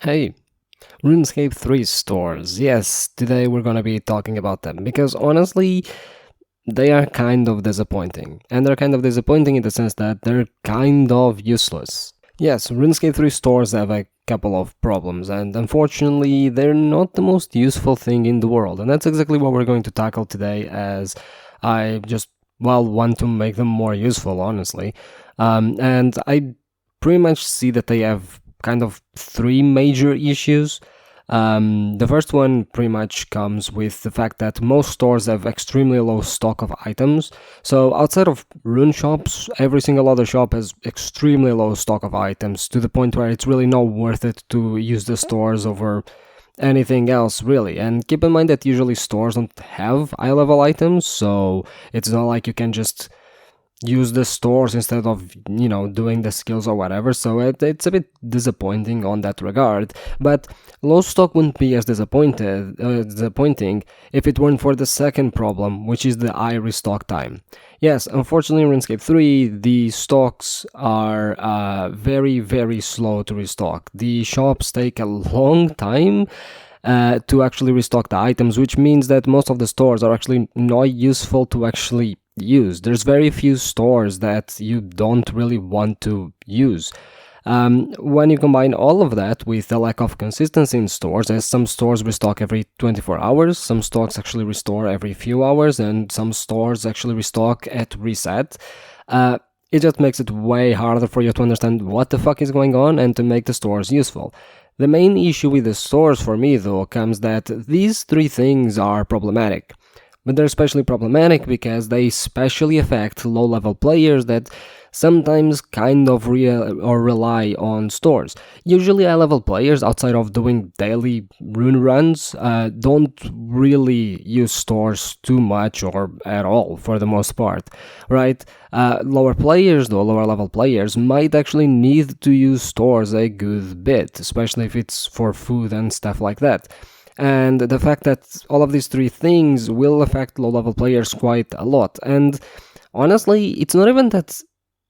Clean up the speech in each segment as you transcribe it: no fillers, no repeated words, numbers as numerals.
Hey, Runescape 3 stores. Yes, today we're gonna be talking about them because honestly, they are kind of disappointing. And they're kind of disappointing in the sense that they're kind of useless. Yes, RuneScape 3 stores have a couple of problems, and unfortunately, they're not the most useful thing in the world. And that's exactly what we're going to tackle today, as I just, want to make them more useful, honestly. And I pretty much see that they have kind of three major issues. The first one pretty much comes with the fact that most stores have extremely low stock of items. So outside of rune shops, every single other shop has extremely low stock of items to the point where it's really not worth it to use the stores over anything else really. And keep in mind that usually stores don't have high level items, so it's not like you can just use the stores instead of doing the skills or whatever, so it's a bit disappointing on that regard. But low stock wouldn't be as disappointing if it weren't for the second problem, which is the high restock time. Yes, unfortunately in RuneScape 3 the stocks are very very slow to restock. The shops take a long time to actually restock the items, which means that most of the stores are actually not useful to actually use. There's very few stores that you don't really want to use. When you combine all of that with the lack of consistency in stores, as some stores restock every 24 hours, some stores actually restore every few hours, and some stores actually restock at reset, it just makes it way harder for you to understand what the fuck is going on and to make the stores useful. The main issue with the stores for me though comes that these three things are problematic. But they're especially problematic because they especially affect low-level players that sometimes kind of rely on stores. Usually high-level players, outside of doing daily rune runs, don't really use stores too much or at all for the most part, right? Lower players though, lower level players, might actually need to use stores a good bit, especially if it's for food and stuff like that. And the fact that all of these three things will affect low-level players quite a lot. And honestly, it's not even that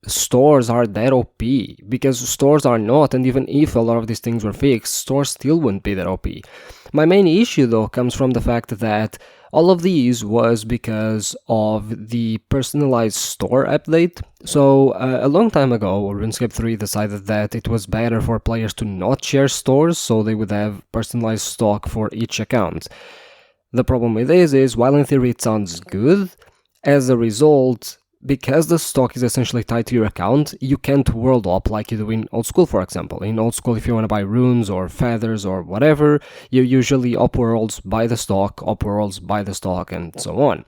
stores are that OP, because stores are not, and even if a lot of these things were fixed, stores still wouldn't be that OP. My main issue though comes from the fact that all of these was because of the personalized store update. So a long time ago, RuneScape 3 decided that it was better for players to not share stores, so they would have personalized stock for each account. The problem with this is, while in theory it sounds good, as a result, because the stock is essentially tied to your account, you can't world up like you do in old school, for example. In old school, if you want to buy runes or feathers or whatever, you usually up worlds, buy the stock, up worlds, buy the stock, and so on.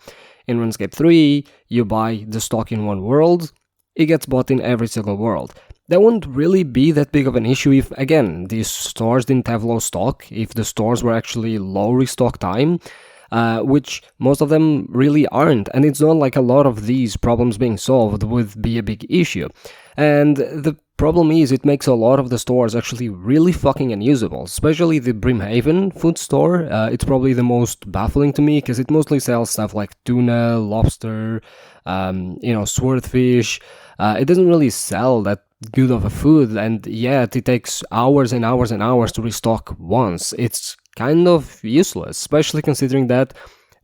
In RuneScape 3, you buy the stock in one world, it gets bought in every single world. That wouldn't really be that big of an issue if, again, these stores didn't have low stock, if the stores were actually low restock time, which most of them really aren't, and it's not like a lot of these problems being solved would be a big issue. And the problem is, it makes a lot of the stores actually really fucking unusable, especially the Brimhaven food store. It's probably the most baffling to me, because it mostly sells stuff like tuna, lobster, swordfish. It doesn't really sell that good of a food, and yet it takes hours and hours and hours to restock once. It's kind of useless, especially considering that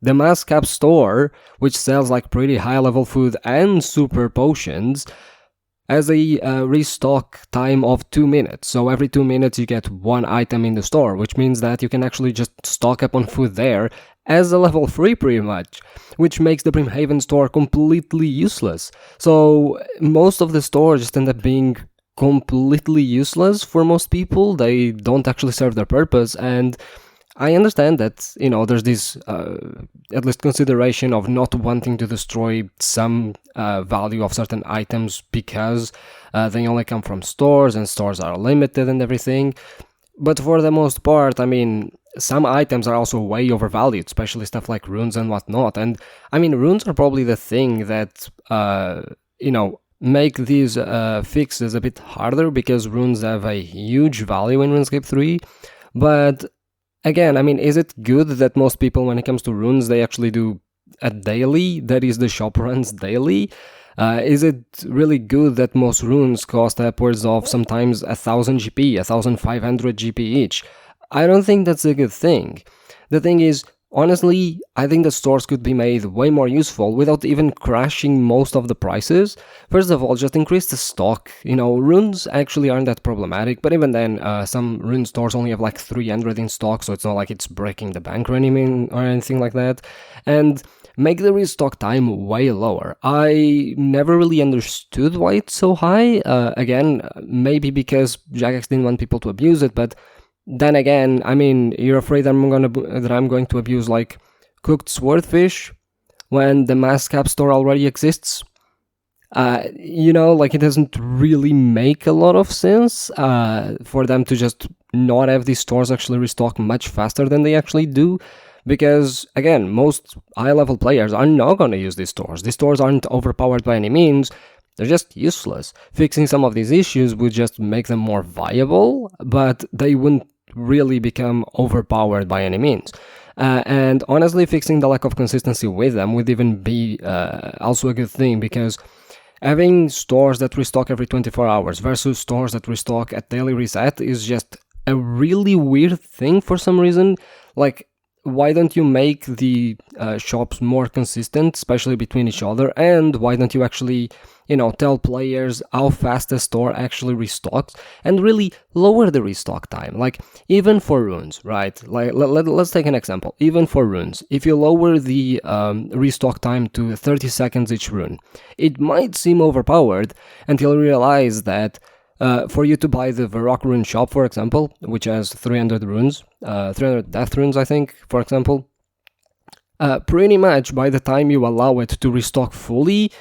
the mass cap store, which sells like pretty high level food and super potions, has a restock time of 2 minutes. So every 2 minutes you get one item in the store, which means that you can actually just stock up on food there as a level 3 pretty much, which makes the Brimhaven store completely useless. So most of the stores just end up being completely useless for most people. They don't actually serve their purpose, and I understand that, there's this at least consideration of not wanting to destroy some value of certain items because they only come from stores and stores are limited and everything. But for the most part, I mean, some items are also way overvalued, especially stuff like runes and whatnot. And I mean, runes are probably the thing that, make these fixes a bit harder, because runes have a huge value in RuneScape 3. But again, I mean, is it good that most people, when it comes to runes, they actually do a daily, that is the shop runs daily? Is it really good that most runes cost upwards of sometimes 1000 GP, 1500 GP each? I don't think that's a good thing. The thing is, honestly, I think the stores could be made way more useful without even crashing most of the prices. First of all, just increase the stock. Runes actually aren't that problematic, but even then, some rune stores only have like 300 in stock, so it's not like it's breaking the bank or anything like that. And make the restock time way lower. I never really understood why it's so high. Again, maybe because Jagex didn't want people to abuse it, but then again, I mean, you're afraid that I'm going to abuse like cooked swordfish when the mass cap store already exists. Like it doesn't really make a lot of sense for them to just not have these stores actually restock much faster than they actually do. Because, again, most high-level players are not going to use these stores. These stores aren't overpowered by any means. They're just useless. Fixing some of these issues would just make them more viable, but they wouldn't really become overpowered by any means. And honestly, fixing the lack of consistency with them would even be also a good thing, because having stores that restock every 24 hours versus stores that restock at daily reset is just a really weird thing for some reason. Like, why don't you make the shops more consistent, especially between each other? And why don't you actually, tell players how fast the store actually restocks and really lower the restock time? Like, even for runes, right? Like, let's take an example. Even for runes, if you lower the restock time to 30 seconds each rune, it might seem overpowered until you realize that for you to buy the Varrock rune shop, for example, which has 300 runes, 300 death runes, I think, for example, pretty much by the time you allow it to restock fully,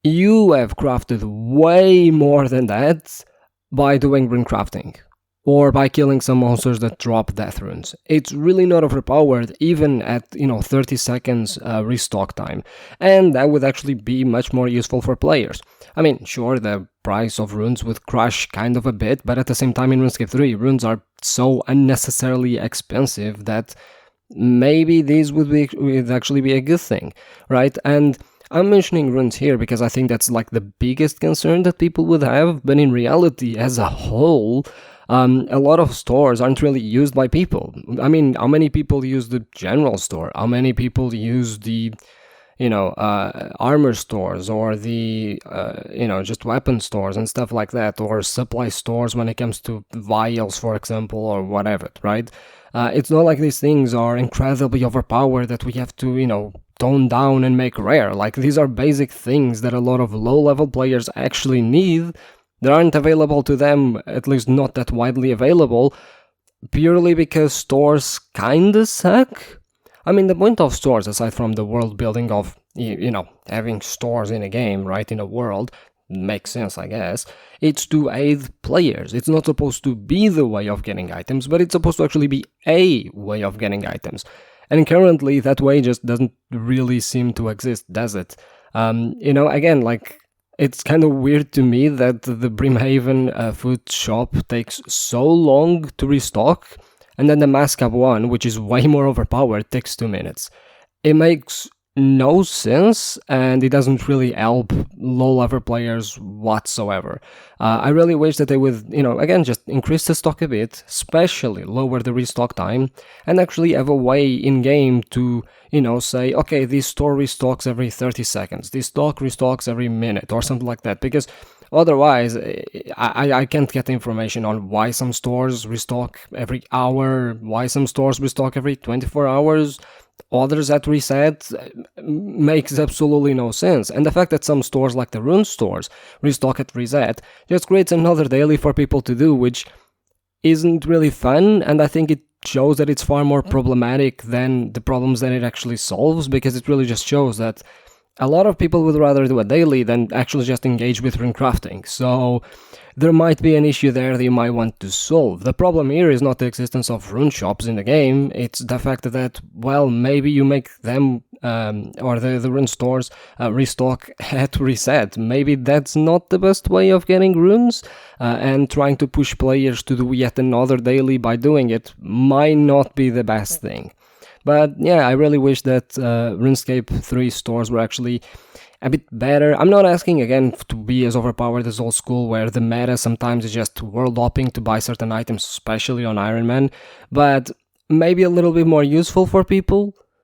you have crafted way more than that by doing rune crafting, or by killing some monsters that drop death runes. It's really not overpowered, even at 30 seconds restock time, and that would actually be much more useful for players. I mean, sure, the price of runes would crash kind of a bit, but at the same time in RuneScape 3, runes are so unnecessarily expensive that maybe these would actually be a good thing, right? And I'm mentioning runes here because I think that's like the biggest concern that people would have, but in reality, as a whole, a lot of stores aren't really used by people. I mean, how many people use the general store? How many people use the armor stores, or the, just weapon stores and stuff like that, or supply stores when it comes to vials, for example, or whatever, right? It's not like these things are incredibly overpowered that we have to, tone down and make rare. Like, these are basic things that a lot of low-level players actually need that aren't available to them, at least not that widely available, purely because stores kinda suck. I mean, the point of stores, aside from the world building of, having stores in a game, right, in a world, makes sense, I guess, it's to aid players. It's not supposed to be the way of getting items, but it's supposed to actually be a way of getting items. And currently, that way just doesn't really seem to exist, does it? Again, like, it's kind of weird to me that the Brimhaven food shop takes so long to restock, and then the Mascab one, which is way more overpowered, takes 2 minutes. It makes no sense, and it doesn't really help low-level players whatsoever. I really wish that they would, again, just increase the stock a bit, especially lower the restock time, and actually have a way in-game to, say, okay, this store restocks every 30 seconds, this stock restocks every minute, or something like that, because otherwise, I can't get information on why some stores restock every hour, why some stores restock every 24 hours, others at reset. Makes absolutely no sense. And the fact that some stores like the rune stores restock at reset just creates another daily for people to do, which isn't really fun, and I think it shows that it's far more problematic than the problems that it actually solves, because it really just shows that a lot of people would rather do a daily than actually just engage with rune crafting. So there might be an issue there that you might want to solve. The problem here is not the existence of rune shops in the game, it's the fact that, well, maybe you make them, or the rune stores, restock at reset. Maybe that's not the best way of getting runes, and trying to push players to do yet another daily by doing it might not be the best thing. But yeah, I really wish that RuneScape 3 stores were actually a bit better. I'm not asking again to be as overpowered as old school, where the meta sometimes is just world hopping to buy certain items, especially on Iron Man, but maybe a little bit more useful for people.